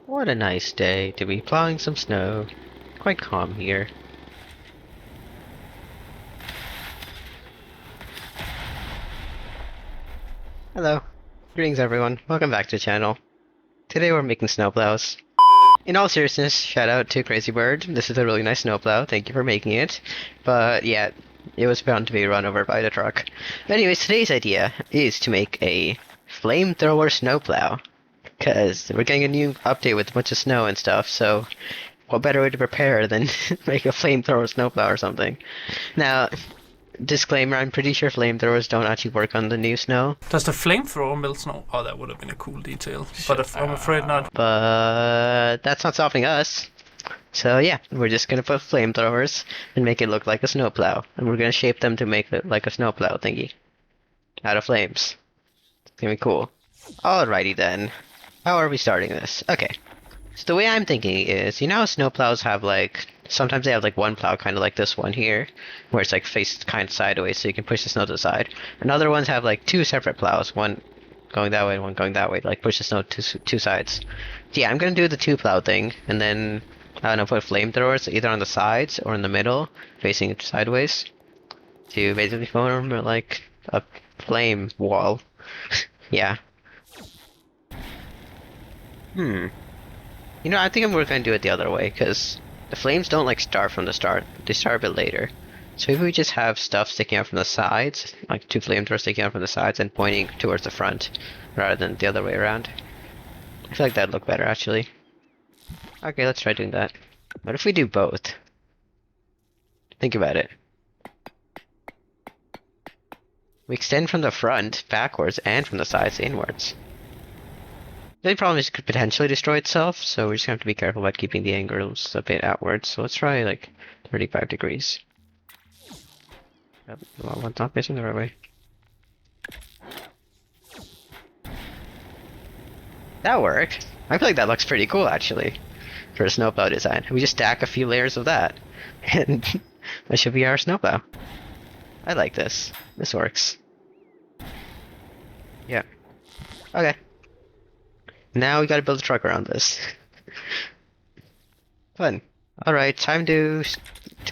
What a nice day to be plowing some snow. Quite calm here. Hello. Greetings everyone. Welcome back to the channel. Today we're making snowplows. In all seriousness, shout out to Crazy Bird. This is a really nice snowplow. Thank you for making it. But yeah, it was bound to be run over by the truck. Anyways, today's idea is to make a flamethrower snowplow. Because we're getting a new update with a bunch of snow and stuff, so what better way to prepare than make a flamethrower snowplow or something? Now, disclaimer, I'm pretty sure flamethrowers don't actually work on the new snow. Does the flamethrower melt snow? Oh, that would have been a cool detail. But I'm afraid not. But that's not stopping us. So yeah, we're just gonna put flamethrowers and make it look like a snowplow. And we're gonna shape them to make it like a snowplow thingy. Out of flames. It's gonna be cool. Alrighty then. How are we starting this? Okay. So the way I'm thinking is, you know how snowplows have like, sometimes they have like one plow kind of like this one here, where it's like faced kind of sideways so you can push the snow to the side. And other ones have like two separate plows, one going that way and one going that way, to like push the snow to two sides. So yeah, I'm gonna do the two plow thing, and then, I don't know, put flamethrowers either on the sides or in the middle, facing it sideways, to basically form like a flame wall. Yeah. You know, I think we're going to do it the other way, because the flames don't like start from the start. They start a bit later. So if we just have stuff sticking out from the sides, like two flamethrowers sticking out from the sides and pointing towards the front, rather than the other way around. I feel like that'd look better, actually. Okay, let's try doing that. What if we do both? Think about it. We extend from the front backwards and from the sides inwards. The only problem is it could potentially destroy itself, so we're just gonna have to be careful about keeping the angles a bit outwards. So let's try like 35 degrees. Well, I'm not facing the right way. That worked. I feel like that looks pretty cool actually for a snowplow design. We just stack a few layers of that, and that should be our snowplow. I like this. This works. Yeah. Okay. Now we gotta build a truck around this. Fun. Alright, time to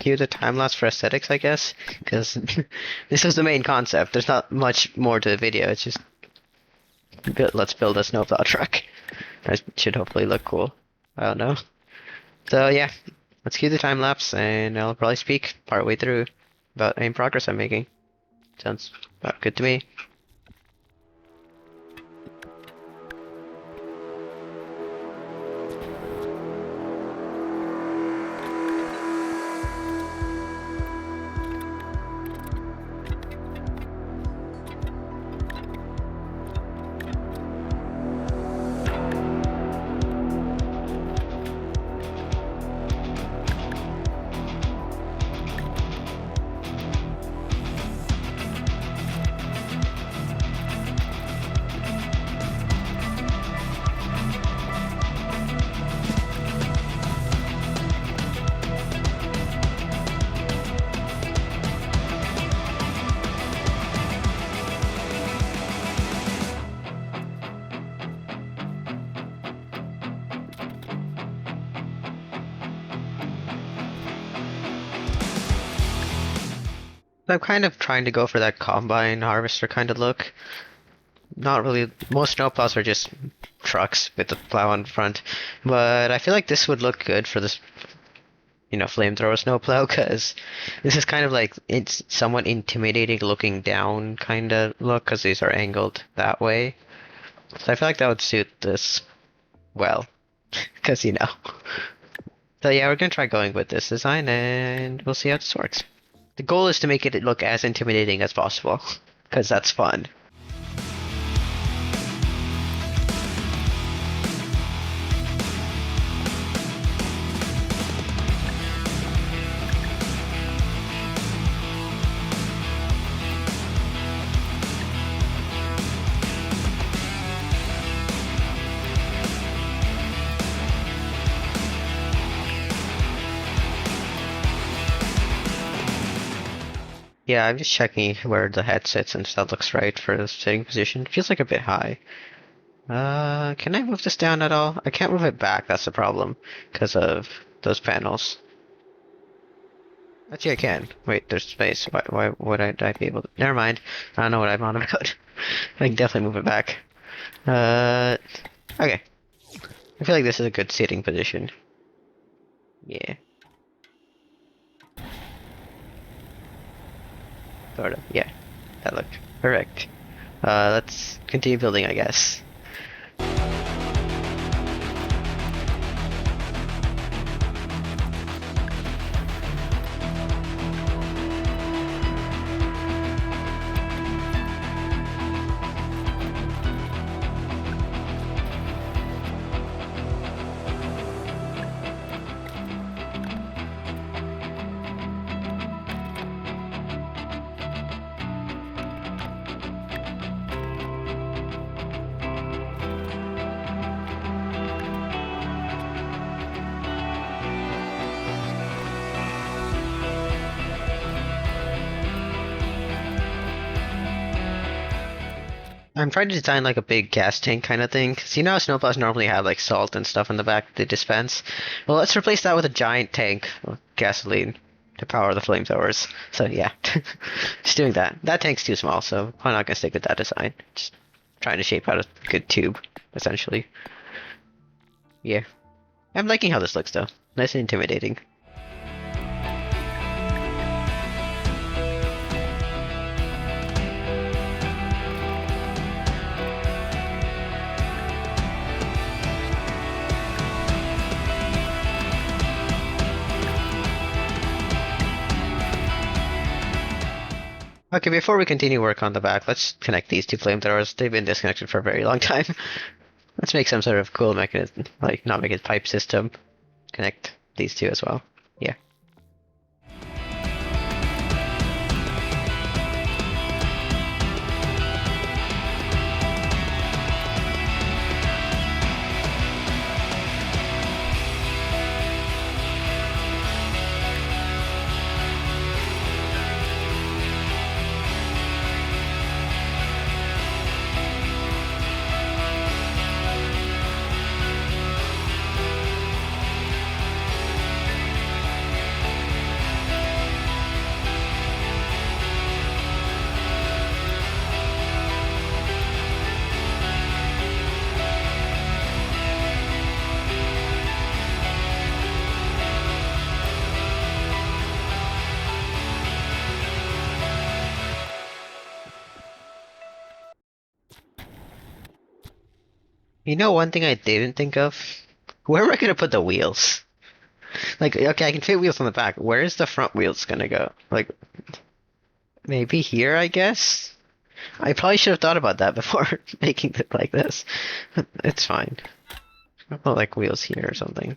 cue the time lapse for aesthetics, I guess. Because this is the main concept. There's not much more to the video. It's just let's build a snowplow truck. That should hopefully look cool. I don't know. So yeah, let's cue the time lapse, and I'll probably speak partway through about any progress I'm making. Sounds about good to me. I'm kind of trying to go for that combine harvester kind of look. Not really. Most snowplows are just trucks with the plow on front, but I feel like this would look good for this, you know, flamethrower snowplow, because this is kind of like, it's somewhat intimidating looking down kind of look, because these are angled that way. So I feel like that would suit this well, because you know. So yeah, we're gonna try going with this design, and we'll see how this works. The goal is to make it look as intimidating as possible, because that's fun. Yeah, I'm just checking where the head sits and if that looks right for the sitting position. It feels like a bit high. Can I move this down at all? I can't move it back, that's the problem. Because of those panels. Actually, I can. Wait, there's space. Why would I be able to? Never mind. I don't know what I'm on about. I can definitely move it back. Okay. I feel like this is a good sitting position. Yeah. Sort of. Yeah. That looked correct. Let's continue building, I guess. I'm trying to design like a big gas tank kind of thing. Cause you know how snowplows normally have like salt and stuff in the back they dispense? Well, let's replace that with a giant tank of gasoline to power the flamethrowers. So yeah, just doing that. That tank's too small, so I'm not gonna stick with that design. Just trying to shape out a good tube, essentially. Yeah. I'm liking how this looks though. Nice and intimidating. Okay, before we continue work on the back, let's connect these two flamethrowers. They've been disconnected for a very long time. Let's make some sort of cool mechanism, like not make it pipe system. Connect these two as well. Yeah. You know one thing I didn't think of? Where am I gonna put the wheels? Like, okay, I can fit wheels on the back. Where is the front wheels gonna go? Like, maybe here, I guess? I probably should have thought about that before making it like this. It's fine. I'll put like wheels here or something.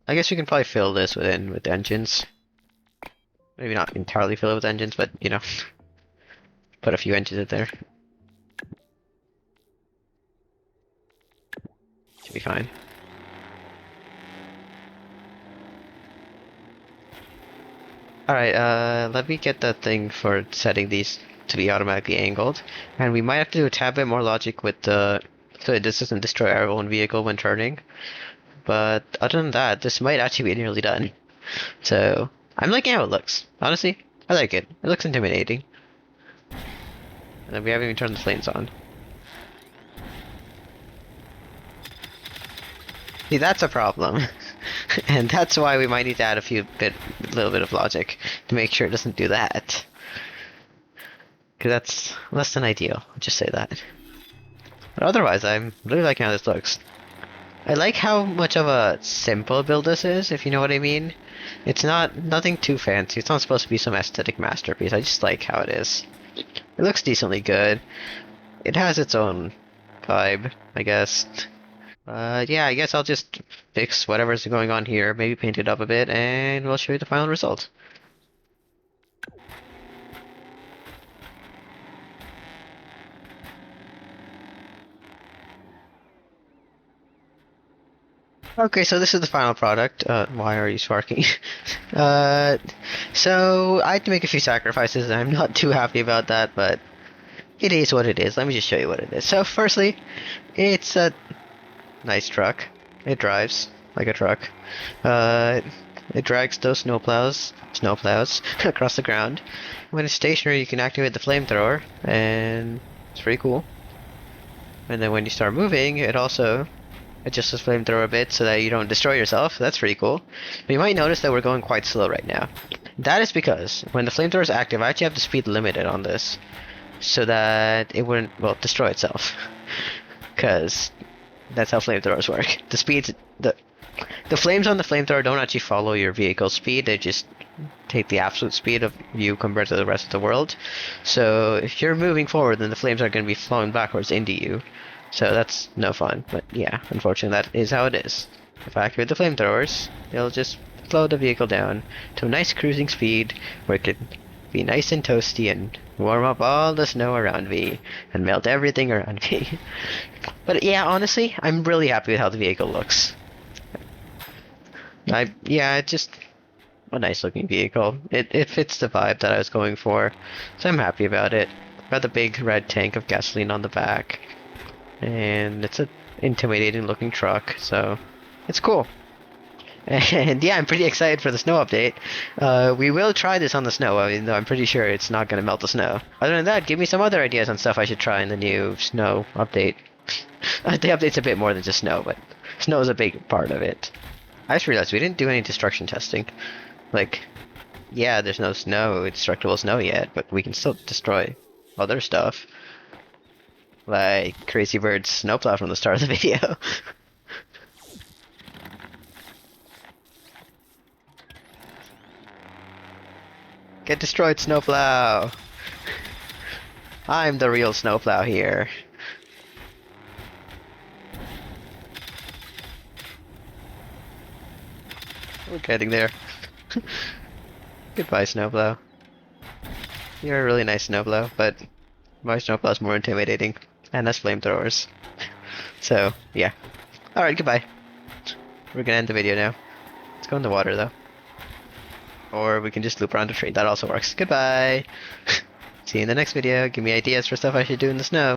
I guess we can probably fill this with engines. Maybe not entirely fill it with engines, but you know, put a few engines in there. Should be fine. Alright, let me get that thing for setting these to be automatically angled, and we might have to do a tad bit more logic with the so it just doesn't destroy our own vehicle when turning. But other than that, this might actually be nearly done. So I'm liking how it looks. Honestly, I like it. It looks intimidating. And then we haven't even turned the flames on. See, that's a problem. And that's why we might need to add little bit of logic to make sure it doesn't do that. Because that's less than ideal, I'll just say that. But otherwise, I'm really liking how this looks. I like how much of a simple build this is, if you know what I mean. It's nothing too fancy. It's not supposed to be some aesthetic masterpiece. I just like how it is. It looks decently good. It has its own vibe, I guess. Yeah, I guess I'll just fix whatever's going on here, maybe paint it up a bit, and we'll show you the final result. Okay, so this is the final product. Why are you sparking? uh, so I had to make a few sacrifices, and I'm not too happy about that, but it is what it is. Let me just show you what it is. So firstly, it's a nice truck. It drives like a truck. It drags those snowplows across the ground. When it's stationary, you can activate the flamethrower, and it's pretty cool. And then when you start moving, it also adjusts the flamethrower a bit so that you don't destroy yourself. That's pretty cool. But you might notice that we're going quite slow right now. That is because when the flamethrower is active, I actually have the speed limited on this, so that it wouldn't, well, destroy itself. Because that's how flamethrowers work. The flames on the flamethrower don't actually follow your vehicle's speed. They just take the absolute speed of you compared to the rest of the world. So if you're moving forward, then the flames are going to be flowing backwards into you. So that's no fun. But yeah, unfortunately that is how it is. If I activate the flamethrowers, they'll just slow the vehicle down to a nice cruising speed where it could be nice and toasty and warm up all the snow around me and melt everything around me. But yeah, honestly, I'm really happy with how the vehicle looks. It's just a nice looking vehicle. It fits the vibe that I was going for, so I'm happy about it. Got the big red tank of gasoline on the back, and it's an intimidating looking truck, so it's cool. And yeah, I'm pretty excited for the snow update. We will try this on the snow, even though I'm pretty sure it's not going to melt the snow. Other than that, give me some other ideas on stuff I should try in the new snow update. The update's a bit more than just snow, but snow is a big part of it. I just realized we didn't do any destruction testing. Like, yeah, there's no destructible snow yet, but we can still destroy other stuff. Like Crazy Bird's Snowplow from the start of the video. Get destroyed, Snowplow! I'm the real Snowplow here. We're getting there. Goodbye, Snowplow. You're a really nice Snowplow, but my Snowplow's more intimidating, and has flamethrowers. So, yeah. Alright, goodbye. We're gonna end the video now. Let's go in the water, though. Or we can just loop around the tree. That also works. Goodbye! See you in the next video. Give me ideas for stuff I should do in the snow.